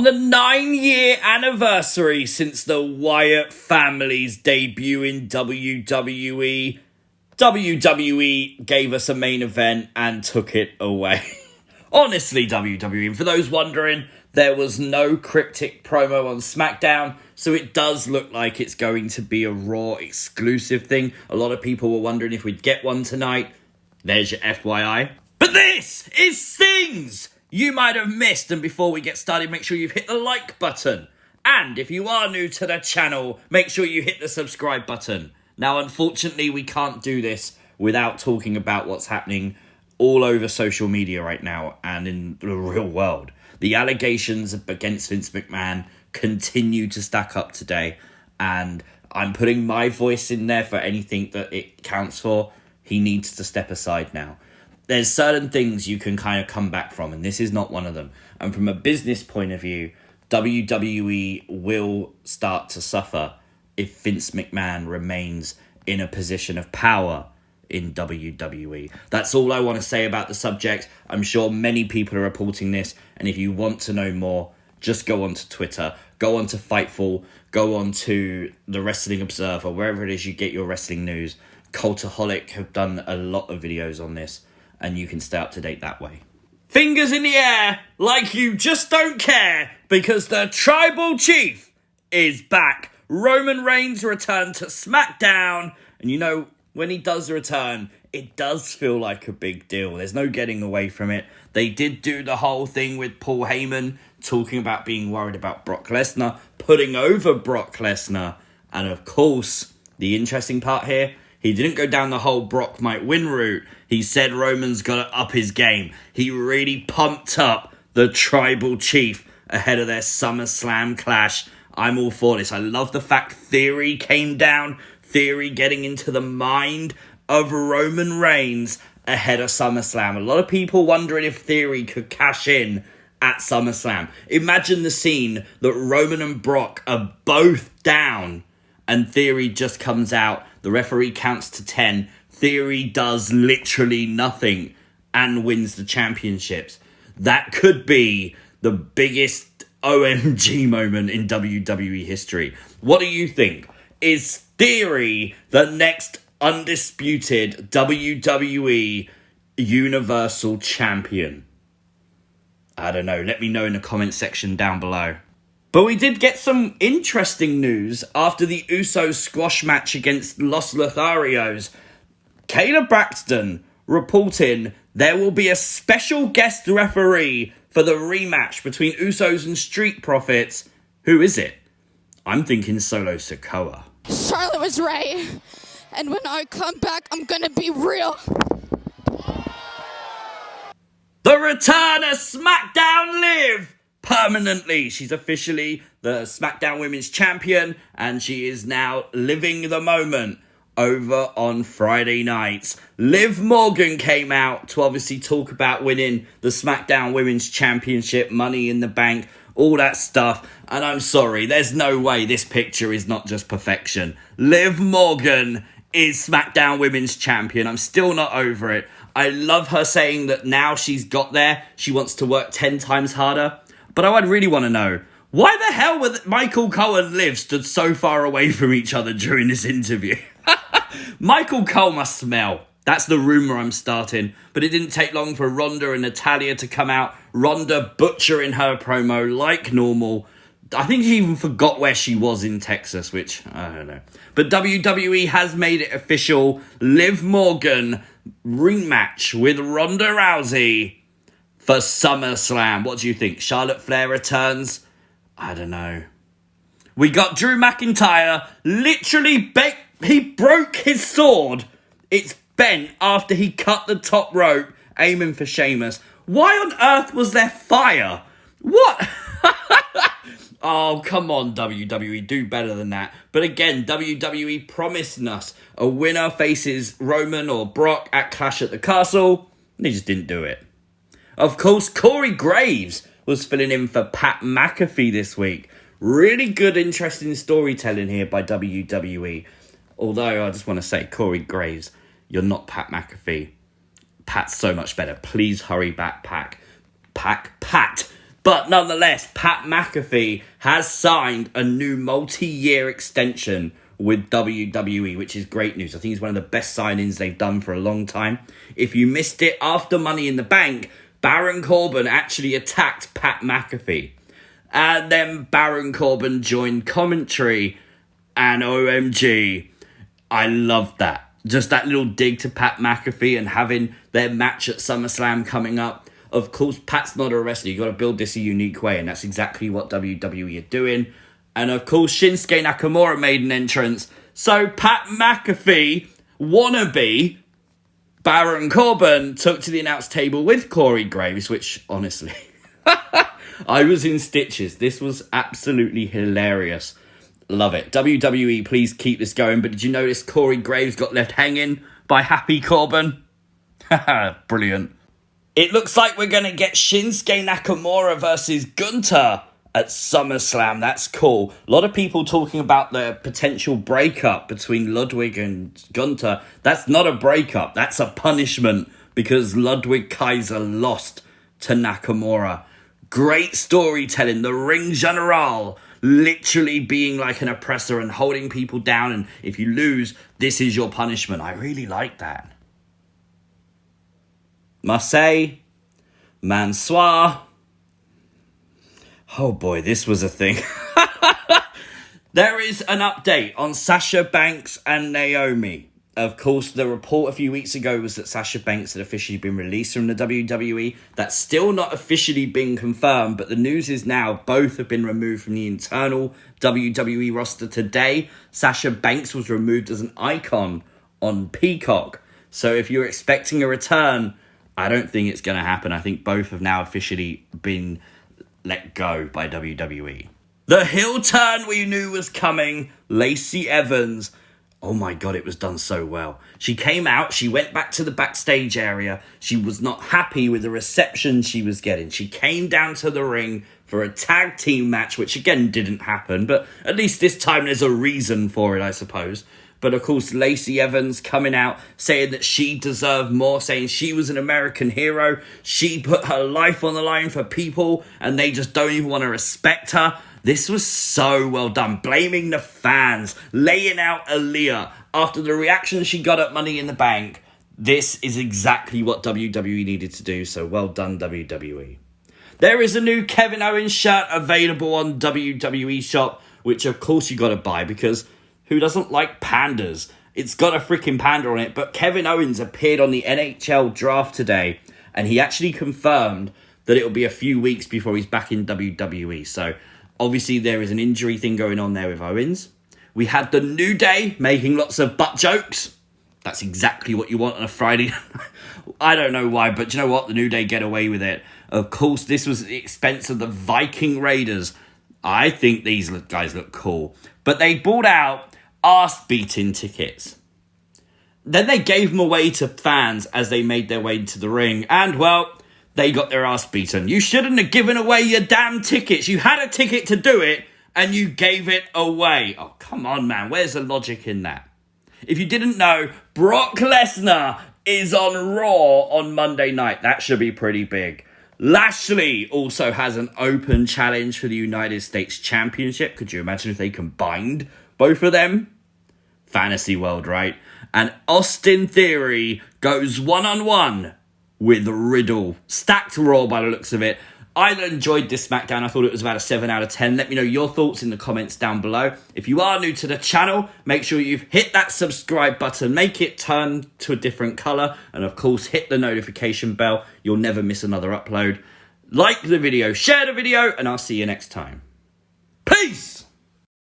On the 9-year anniversary since the Wyatt family's debut in WWE, WWE gave us a main event and took it away. Honestly, WWE, for those wondering, there was no cryptic promo on SmackDown, so it does look like it's going to be a Raw exclusive thing. A lot of people were wondering if we'd get one tonight. There's your FYI. But this is things you might have missed, and before we get started, make sure you've hit the like button. And if you are new to the channel, make sure you hit the subscribe button. Now, unfortunately, we can't do this without talking about what's happening all over social media right now and in the real world. The allegations against Vince McMahon continue to stack up today, and I'm putting my voice in there for anything that it counts for. He needs to step aside now. There's certain things you can kind of come back from, and this is not one of them. And from a business point of view, WWE will start to suffer if Vince McMahon remains in a position of power in WWE. That's all I want to say about the subject. I'm sure many people are reporting this, and if you want to know more, just go onto Twitter, go onto Fightful, go onto the Wrestling Observer, wherever it is you get your wrestling news. Cultaholic have done a lot of videos on this, and you can stay up to date that way. Fingers in the air like you just don't care, because the Tribal Chief is back. Roman Reigns returned to SmackDown, and you know, when he does return, it does feel like a big deal. There's no getting away from it. They did do the whole thing with Paul Heyman, talking about being worried about Brock Lesnar, putting over Brock Lesnar, and of course, the interesting part here, he didn't go down the whole Brock might win route. He said Roman's got to up his game. He really pumped up the Tribal Chief ahead of their SummerSlam clash. I'm all for this. I love the fact Theory came down. Theory getting into the mind of Roman Reigns ahead of SummerSlam. A lot of people wondering if Theory could cash in at SummerSlam. Imagine the scene that Roman and Brock are both down and Theory just comes out. The referee counts to 10. Theory does literally nothing and wins the championships. That could be the biggest OMG moment in WWE history. What do you think? Is Theory the next undisputed WWE Universal Champion? I don't know. Let me know in the comment section down below. But we did get some interesting news after the Usos squash match against Los Lotharios. Kayla Braxton reporting there will be a special guest referee for the rematch between Usos and Street Profits. Who is it? I'm thinking Solo Sikoa. Charlotte was right. And when I come back, I'm gonna be real. The return of SmackDown Liv! Permanently. She's officially the SmackDown Women's Champion, and she is now living the moment over on Friday nights. Liv Morgan came out to obviously talk about winning the SmackDown Women's Championship, Money in the Bank, all that stuff. And I'm sorry, there's no way this picture is not just perfection. Liv Morgan is SmackDown Women's Champion. I'm still not over it. I love her saying that now she's got there, she wants to work 10 times harder. But I would really want to know, why the hell were Michael Cole and Liv stood so far away from each other during this interview? Michael Cole must smell. That's the rumour I'm starting. But it didn't take long for Ronda and Natalya to come out. Ronda butchering her promo like normal. I think she even forgot where she was in Texas, which, I don't know. But WWE has made it official. Liv Morgan rematch with Ronda Rousey for SummerSlam. What do you think? Charlotte Flair returns? I don't know. We got Drew McIntyre literally he broke his sword. It's bent after he cut the top rope, aiming for Sheamus. Why on earth was there fire? What? Oh, come on, WWE. Do better than that. But again, WWE promising us a winner faces Roman or Brock at Clash at the Castle. They just didn't do it. Of course, Corey Graves was filling in for Pat McAfee this week. Really good, interesting storytelling here by WWE. Although, I just want to say, Corey Graves, you're not Pat McAfee. Pat's so much better. Please hurry back, Pat. But nonetheless, Pat McAfee has signed a new multi-year extension with WWE, which is great news. I think it's one of the best signings they've done for a long time. If you missed it, after Money in the Bank, Baron Corbin actually attacked Pat McAfee. And then Baron Corbin joined commentary, and OMG, I loved that. Just that little dig to Pat McAfee and having their match at SummerSlam coming up. Of course, Pat's not a wrestler. You got to build this a unique way, and that's exactly what WWE are doing. And of course, Shinsuke Nakamura made an entrance. So Pat McAfee, wannabe Baron Corbin, took to the announce table with Corey Graves, which honestly, I was in stitches. This was absolutely hilarious. Love it. WWE, please keep this going. But did you notice Corey Graves got left hanging by Happy Corbin? Brilliant. It looks like we're going to get Shinsuke Nakamura versus Gunn at SummerSlam. That's cool. A lot of people talking about the potential breakup between Ludwig and Gunn. That's not a breakup. That's a punishment because Ludwig Kaiser lost to Nakamura. Great storytelling. The Ring General literally being like an oppressor and holding people down. And if you lose, this is your punishment. I really like that. Marseille. Mansoir. Oh boy, this was a thing. There is an update on Sasha Banks and Naomi. Of course, the report a few weeks ago was that Sasha Banks had officially been released from the WWE. That's still not officially been confirmed, but the news is now both have been removed from the internal WWE roster today. Sasha Banks was removed as an icon on Peacock. So if you're expecting a return, I don't think it's going to happen. I think both have now officially been let go by WWE. The heel turn we knew was coming. Lacey Evans. Oh my God, it was done so well. She came out, she went back to the backstage area. She was not happy with the reception she was getting. She came down to the ring for a tag team match, which again didn't happen, but at least this time there's a reason for it, I suppose. But of course, Lacey Evans coming out saying that she deserved more, saying she was an American hero. She put her life on the line for people and they just don't even want to respect her. This was so well done. Blaming the fans, laying out Aaliyah after the reaction she got at Money in the Bank. This is exactly what WWE needed to do, so well done, WWE. There is a new Kevin Owens shirt available on WWE Shop, which of course you got to buy because who doesn't like pandas? It's got a freaking panda on it, but Kevin Owens appeared on the NHL draft today, and he actually confirmed that it'll be a few weeks before he's back in WWE. So obviously there is an injury thing going on there with Owens. We had the New Day making lots of butt jokes. That's exactly what you want on a Friday. I don't know why, but you know what? The New Day get away with it. Of course, this was at the expense of the Viking Raiders. I think these guys look cool. But they bought out ass-beating tickets. Then they gave them away to fans as they made their way to the ring. And, well, they got their ass beaten. You shouldn't have given away your damn tickets. You had a ticket to do it, and you gave it away. Oh, come on, man. Where's the logic in that? If you didn't know, Brock Lesnar is on Raw on Monday night. That should be pretty big. Lashley also has an open challenge for the United States Championship. Could you imagine if they combined both of them? Fantasy world, right? And Austin Theory goes one-on-one with Riddle. Stacked Raw by the looks of it. I enjoyed this SmackDown. I thought it was about a 7 out of 10. Let me know your thoughts in the comments down below. If you are new to the channel, make sure you've hit that subscribe button. Make it turn to a different colour. And of course, hit the notification bell. You'll never miss another upload. Like the video, share the video, and I'll see you next time.